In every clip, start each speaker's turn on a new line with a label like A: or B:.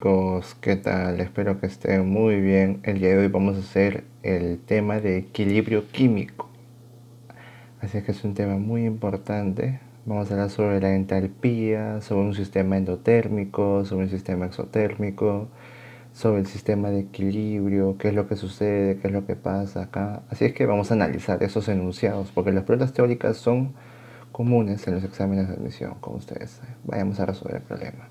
A: Chicos, ¿qué tal? Espero que estén muy bien. El día de hoy vamos a hacer el tema de equilibrio químico. Así que es un tema muy importante. Vamos a hablar sobre la entalpía, sobre un sistema endotérmico, sobre un sistema exotérmico, sobre el sistema de equilibrio, qué es lo que sucede, qué es lo que pasa acá. Así es que vamos a analizar esos enunciados, porque las pruebas teóricas son comunes en los exámenes de admisión, como ustedes saben. Vayamos a resolver el problema.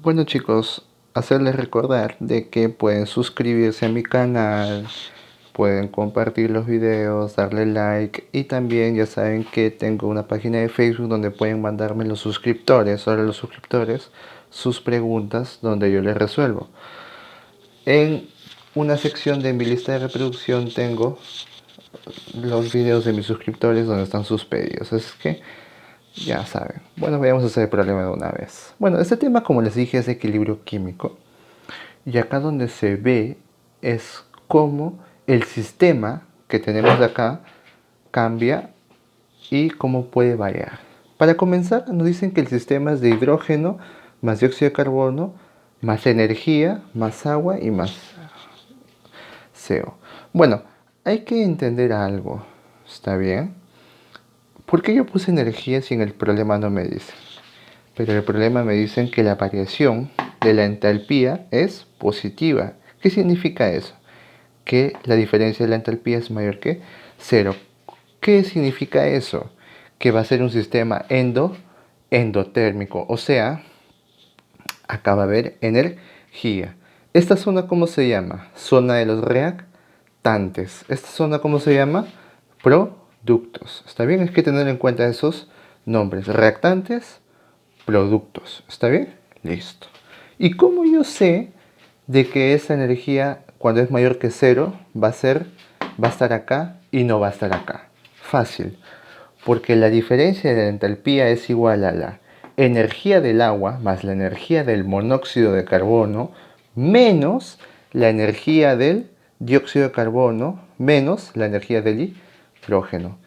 A: Bueno chicos, hacerles recordar de que pueden suscribirse a mi canal, pueden compartir los videos, darle like y también ya saben que tengo una página de Facebook donde pueden mandarme los suscriptores, solo los suscriptores, sus preguntas donde yo les resuelvo. En una sección de mi lista de reproducción tengo los videos de mis suscriptores donde están sus pedidos, es que ya saben. Bueno, vayamos a hacer el problema de una vez. Bueno, este tema, como les dije, es equilibrio químico. Y acá donde se ve es cómo el sistema que tenemos de acá cambia y cómo puede variar. Para comenzar, nos dicen que el sistema es de hidrógeno más dióxido de carbono, más energía, más agua y más CO. Bueno, hay que entender algo. ¿Está bien? ¿Por qué yo puse energía si en el problema no me dice? Pero el problema me dicen que la variación de la entalpía es positiva. ¿Qué significa eso? Que la diferencia de la entalpía es mayor que cero. ¿Qué significa eso? Que va a ser un sistema endotérmico, o sea, acá va a haber energía. ¿Esta zona cómo se llama? Zona de los reactantes. ¿Esta zona cómo se llama? Productos. ¿Está bien? Hay que tener en cuenta esos nombres. Reactantes, productos. ¿Está bien? Listo. ¿Y cómo yo sé de que esa energía, cuando es mayor que cero, va a estar acá y no va a estar acá? Fácil. Porque la diferencia de la entalpía es igual a la energía del agua más la energía del monóxido de carbono menos la energía del dióxido de carbono menos la energía del hidrógeno.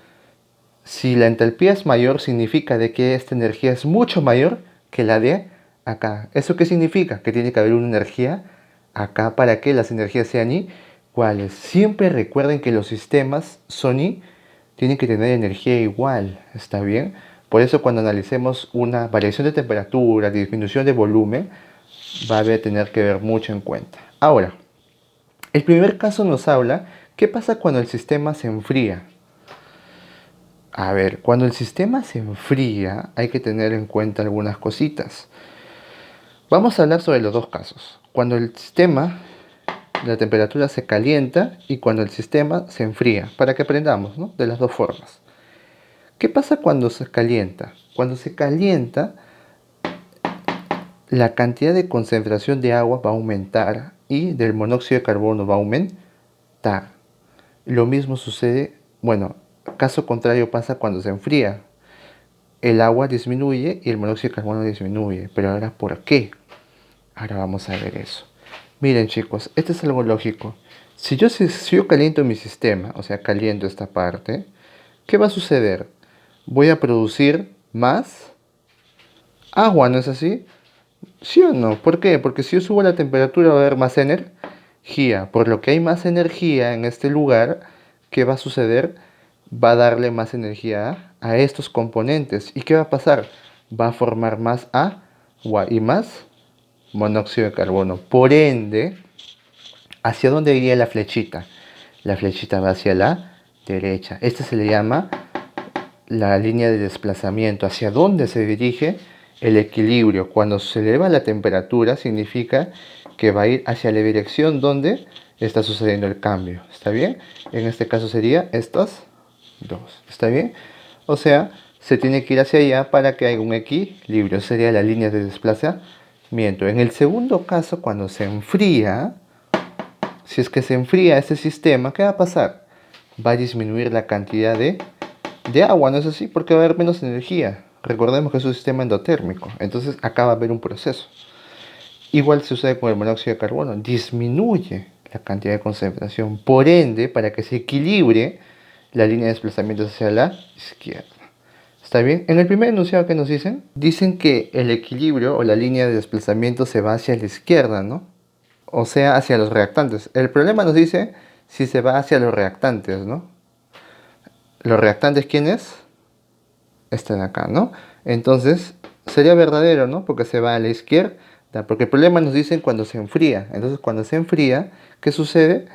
A: Si la entalpía es mayor, significa de que esta energía es mucho mayor que la de acá. ¿Eso qué significa? Que tiene que haber una energía acá para que las energías sean iguales. Siempre recuerden que los sistemas son tienen que tener energía igual, ¿está bien? Por eso cuando analicemos una variación de temperatura, disminución de volumen, va a tener que ver mucho en cuenta. Ahora, el primer caso nos habla, ¿qué pasa cuando el sistema se enfría? A ver, cuando el sistema se enfría hay que tener en cuenta algunas cositas. Vamos a hablar sobre los dos casos. Cuando el sistema, la temperatura se calienta y cuando el sistema se enfría, para que aprendamos, ¿no? De las dos formas. ¿Qué pasa cuando se calienta? Cuando se calienta, la cantidad de concentración de agua va a aumentar y del monóxido de carbono va a aumentar. Lo mismo sucede, bueno, caso contrario pasa cuando se enfría. El agua disminuye y el monóxido de carbono disminuye. Pero ahora, ¿por qué? Ahora vamos a ver eso. Miren chicos, esto es algo lógico. Si yo caliento mi sistema, o sea, caliento esta parte, ¿qué va a suceder? Voy a producir más agua, ¿no es así? ¿Sí o no? ¿Por qué? Porque si yo subo la temperatura va a haber más energía. Por lo que hay más energía en este lugar, ¿qué va a suceder? Va a darle más energía a estos componentes. ¿Y qué va a pasar? Va a formar más agua y más monóxido de carbono. Por ende, ¿hacia dónde iría la flechita? La flechita va hacia la derecha. Esta se le llama la línea de desplazamiento. ¿Hacia dónde se dirige el equilibrio? Cuando se eleva la temperatura significa que va a ir hacia la dirección donde está sucediendo el cambio. ¿Está bien? En este caso sería estas dos. ¿Está bien? O sea, se tiene que ir hacia allá para que haya un equilibrio. Sería la línea de desplazamiento. En el segundo caso, cuando se enfría, si es que se enfría este sistema, ¿qué va a pasar? Va a disminuir la cantidad de agua, ¿no es así? Porque va a haber menos energía. Recordemos que es un sistema endotérmico. Entonces acá va a haber un proceso. Igual sucede con el monóxido de carbono. Disminuye la cantidad de concentración. Por ende, para que se equilibre, la línea de desplazamiento hacia la izquierda. ¿Está bien? En el primer enunciado, ¿qué nos dicen? Dicen que el equilibrio o la línea de desplazamiento se va hacia la izquierda, ¿no? O sea, hacia los reactantes. El problema nos dice si se va hacia los reactantes, ¿no? ¿Los reactantes quiénes? Este de acá, ¿no? Entonces, sería verdadero, ¿no? Porque se va a la izquierda. Porque el problema nos dicen cuando se enfría. Entonces, cuando se enfría, ¿qué sucede?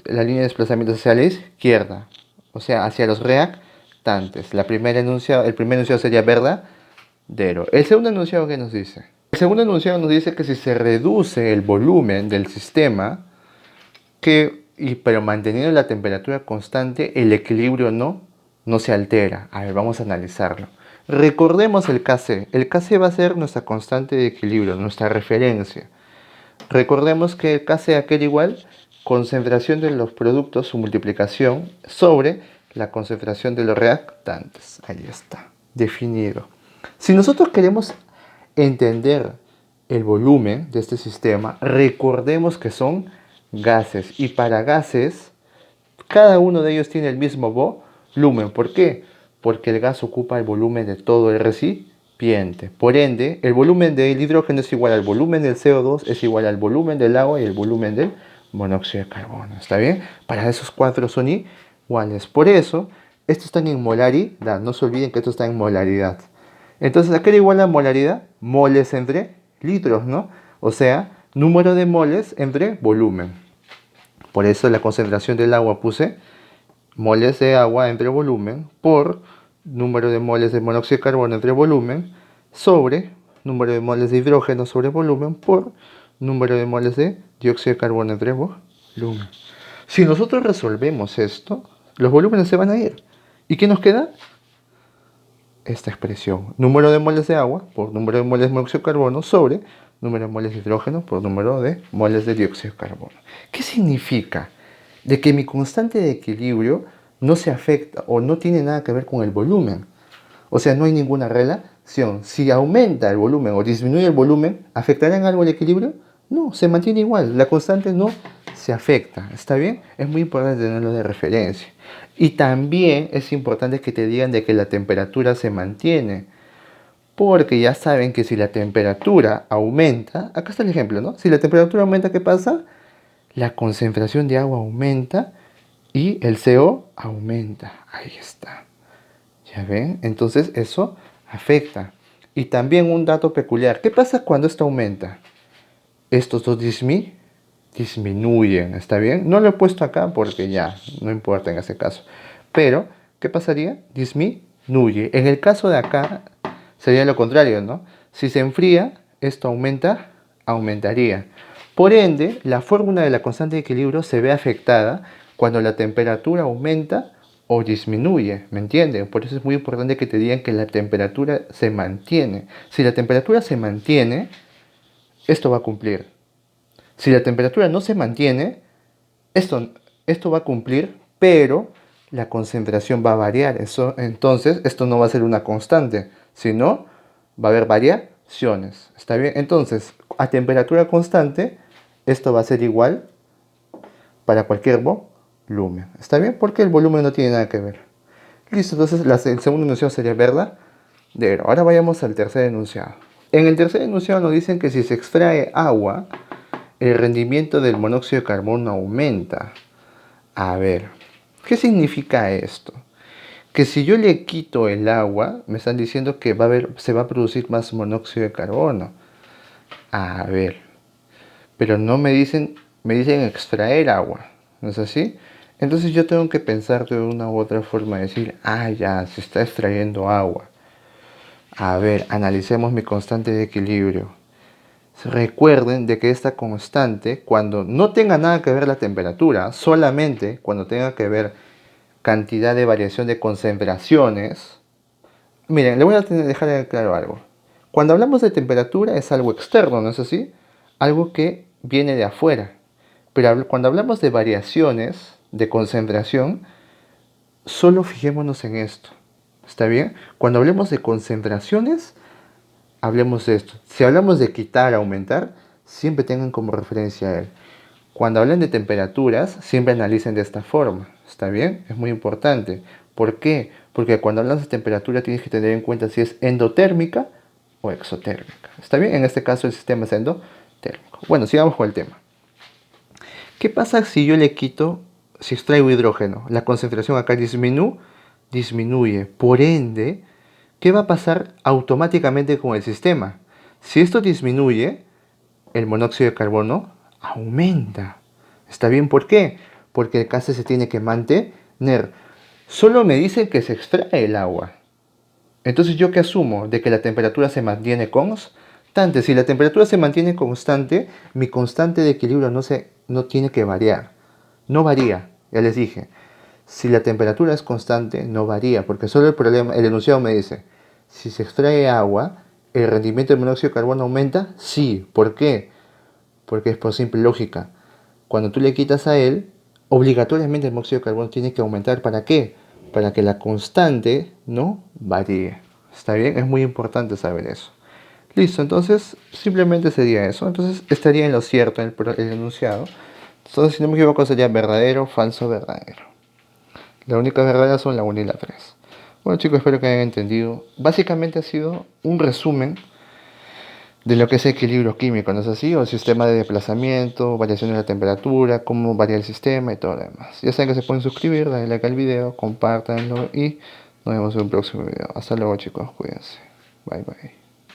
A: La línea de desplazamiento hacia la izquierda. O sea, hacia los reactantes. El primer enunciado sería verdadero. El segundo enunciado, ¿qué nos dice? El segundo enunciado nos dice que si se reduce el volumen del sistema, pero manteniendo la temperatura constante, el equilibrio no se altera. A ver, vamos a analizarlo. Recordemos el Kc. El Kc va a ser nuestra constante de equilibrio, nuestra referencia. Recordemos que el Kc aquel igual concentración de los productos, su multiplicación, sobre la concentración de los reactantes. Ahí está, definido. Si nosotros queremos entender el volumen de este sistema, recordemos que son gases. Y para gases, cada uno de ellos tiene el mismo volumen. ¿Por qué? Porque el gas ocupa el volumen de todo el recipiente. Por ende, el volumen del hidrógeno es igual al volumen del CO2, es igual al volumen del agua y el volumen del monóxido de carbono. ¿Está bien? Para esos cuatro son iguales. Por eso, estos están en molaridad. No se olviden que estos están en molaridad. Entonces, ¿a qué era igual la molaridad? Moles entre litros, ¿no? O sea, número de moles entre volumen. Por eso la concentración del agua puse moles de agua entre volumen por número de moles de monóxido de carbono entre volumen sobre número de moles de hidrógeno sobre volumen por número de moles de dióxido de carbono entre volumen. Si nosotros resolvemos esto, los volúmenes se van a ir. ¿Y qué nos queda? Esta expresión, número de moles de agua por número de moles de monóxido de carbono sobre número de moles de hidrógeno por número de moles de dióxido de carbono. ¿Qué significa? De que mi constante de equilibrio no se afecta o no tiene nada que ver con el volumen. O sea, no hay ninguna relación. Si aumenta el volumen o disminuye el volumen, ¿afectará en algo el equilibrio? No, se mantiene igual. La constante no se afecta. ¿Está bien? Es muy importante tenerlo de referencia. Y también es importante que te digan de que la temperatura se mantiene. Porque ya saben que si la temperatura aumenta, acá está el ejemplo, ¿no? Si la temperatura aumenta, ¿qué pasa? La concentración de agua aumenta y el CO aumenta. Ahí está. ¿Ya ven? Entonces eso afecta. Y también un dato peculiar. ¿Qué pasa cuando esto aumenta? Estos dos disminuyen. ¿Está bien? No lo he puesto acá porque ya no importa en ese caso. Pero, ¿qué pasaría? Disminuye. En el caso de acá sería lo contrario, ¿no? Si se enfría, esto aumentaría. Por ende, la fórmula de la constante de equilibrio se ve afectada cuando la temperatura aumenta o disminuye, ¿me entienden? Por eso es muy importante que te digan que la temperatura se mantiene. Si la temperatura se mantiene, esto va a cumplir. Si la temperatura no se mantiene, esto va a cumplir, pero la concentración va a variar. Entonces, esto no va a ser una constante, sino va a haber variaciones. ¿Está bien? Entonces, a temperatura constante, esto va a ser igual para cualquier volumen. ¿Está bien? Porque el volumen no tiene nada que ver. Listo, entonces el segundo enunciado sería verdadero. Ahora vayamos al tercer enunciado. En el tercer enunciado nos dicen que si se extrae agua, el rendimiento del monóxido de carbono aumenta. A ver, ¿qué significa esto? Que si yo le quito el agua, me están diciendo que se va a producir más monóxido de carbono. A ver, pero no me dicen extraer agua, ¿no es así? Entonces yo tengo que pensar de una u otra forma, decir, ya, se está extrayendo agua. A ver, analicemos mi constante de equilibrio. Recuerden de que esta constante, cuando no tenga nada que ver la temperatura, solamente cuando tenga que ver cantidad de variación de concentraciones. Miren, le voy a dejar claro algo. Cuando hablamos de temperatura es algo externo, ¿no es así? Algo que viene de afuera. Pero cuando hablamos de variaciones de concentración, solo fijémonos en esto. ¿Está bien? Cuando hablemos de concentraciones, hablemos de esto. Si hablamos de quitar, aumentar, siempre tengan como referencia a él. Cuando hablen de temperaturas, siempre analicen de esta forma. ¿Está bien? Es muy importante. ¿Por qué? Porque cuando hablas de temperatura tienes que tener en cuenta si es endotérmica o exotérmica. ¿Está bien? En este caso el sistema es endotérmico. Bueno, sigamos con el tema. ¿Qué pasa si yo le quito, si extraigo hidrógeno? La concentración acá disminuye. Por ende, ¿qué va a pasar automáticamente con el sistema? Si esto disminuye, el monóxido de carbono aumenta. ¿Está bien? ¿Por qué? Porque el gas se tiene que mantener. Solo me dicen que se extrae el agua. Entonces, ¿yo qué asumo? De que la temperatura se mantiene constante. Si la temperatura se mantiene constante, mi constante de equilibrio no tiene que variar. No varía, ya les dije. Si la temperatura es constante, no varía, porque solo el enunciado me dice, si se extrae agua, ¿el rendimiento del monóxido de carbono aumenta? Sí. ¿Por qué? Porque es por simple lógica. Cuando tú le quitas a él, obligatoriamente el monóxido de carbono tiene que aumentar. ¿Para qué? Para que la constante no varíe. ¿Está bien? Es muy importante saber eso. Listo, entonces simplemente sería eso. Entonces estaría en lo cierto el enunciado. Entonces, si no me equivoco, sería verdadero, falso, verdadero. Las únicas verdades son la 1 y la 3. Bueno, chicos, espero que hayan entendido. Básicamente ha sido un resumen de lo que es equilibrio químico, ¿no es así? O sistema de desplazamiento, variación de la temperatura, cómo varía el sistema y todo lo demás. Ya saben que se pueden suscribir, darle like al video, compártanlo y nos vemos en un próximo video. Hasta luego, chicos, cuídense. Bye bye.